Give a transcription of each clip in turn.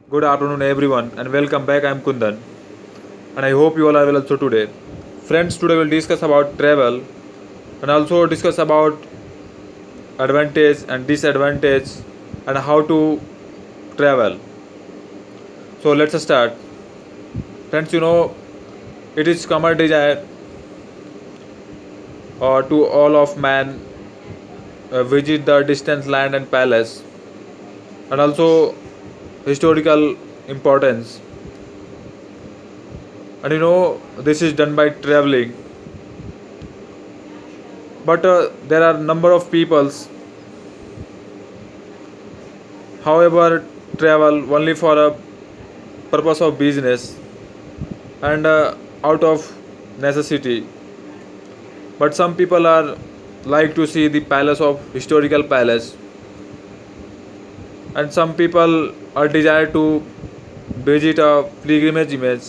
Good afternoon, everyone, and welcome back. I'm Kundan, and I hope you all are well also today. Friends, today we'll discuss about travel and also discuss about advantage and disadvantage and how to travel. So let's start. Friends, it is common desire to all of man visit the distant land and palace, and also historical importance. And this is done by traveling, but there are number of peoples however travel only for a purpose of business and out of necessity, but some people are like to see the palace of historical palace, and some people are desire to visit a pilgrimage image.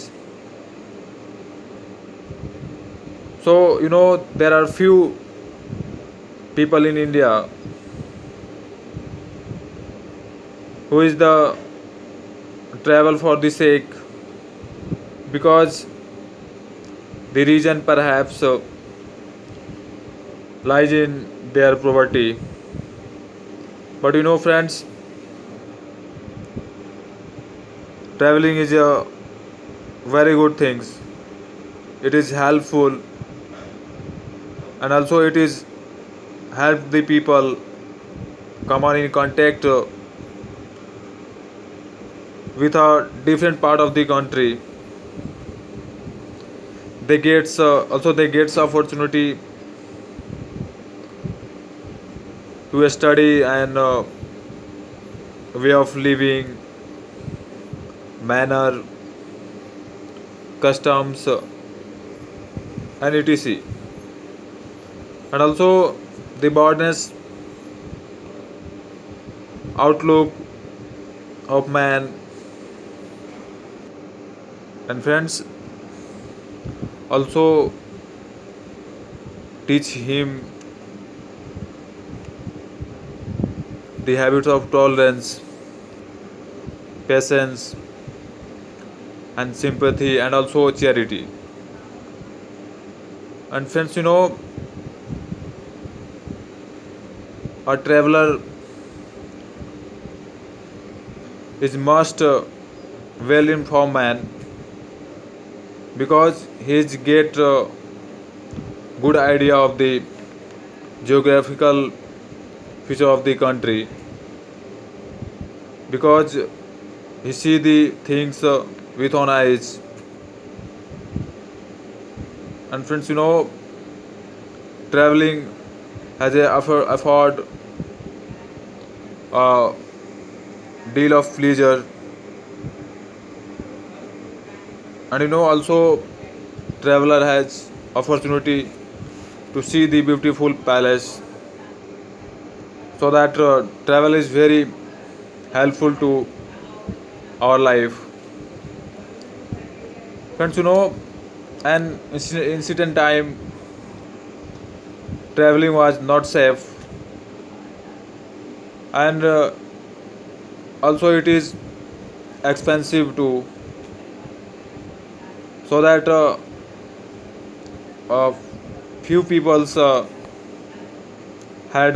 So there are few people in India who is the travel for the sake, because the reason perhaps lies in their poverty. But friends, traveling is a very good things. It is helpful, and also it is help the people come on in contact with a different part of the country. They gets opportunity to study and way of living, manner, customs, and etc. And also the broadness outlook of man. And friends, also teach him the habits of tolerance, patience, and sympathy, and also charity. And friends, a traveler is must well informed man, because he get good idea of the geographical feature of the country, because he see the things with own eyes. And friends, traveling has afford a deal of pleasure, and also traveler has opportunity to see the beautiful palace, so that travel is very helpful to our life. Friends, an incident time traveling was not safe, and also it is expensive too, so that a few peoples had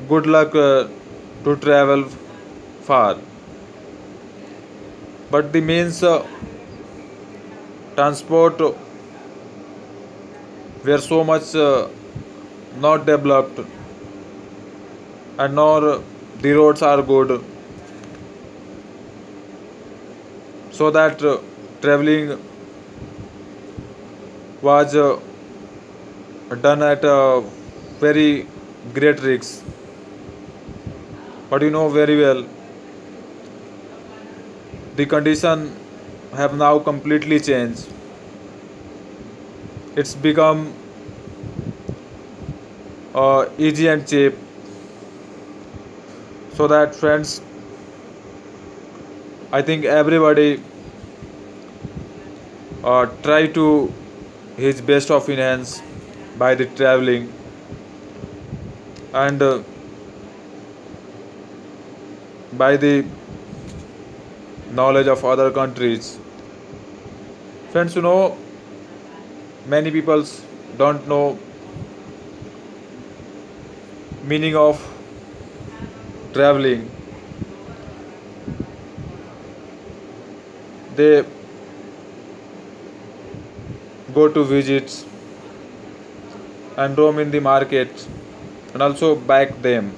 good luck to travel far, but the means transport were so much not developed, and nor the roads are good, so that traveling was done at a very great risk. But very well, the condition have now completely changed. It's become easy and cheap, so that friends, I think everybody try to his best of enhance by the traveling, and by the knowledge of other countries. Friends, many people don't know meaning of traveling. They go to visits and roam in the market and also back them.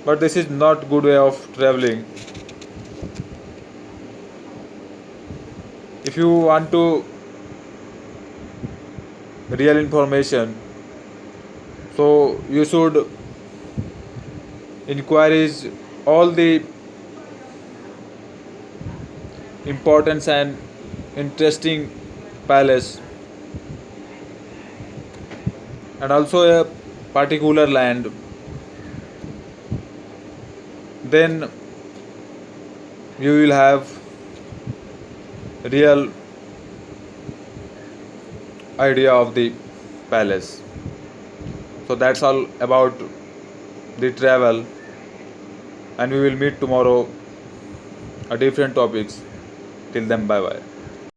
But this is not good way of traveling. If you want to real information, so you should inquiries all the importance and interesting palace and also a particular land, then you will have real idea of the palace. So that's all about the travel, and we will meet tomorrow a different topics. Till then, bye bye.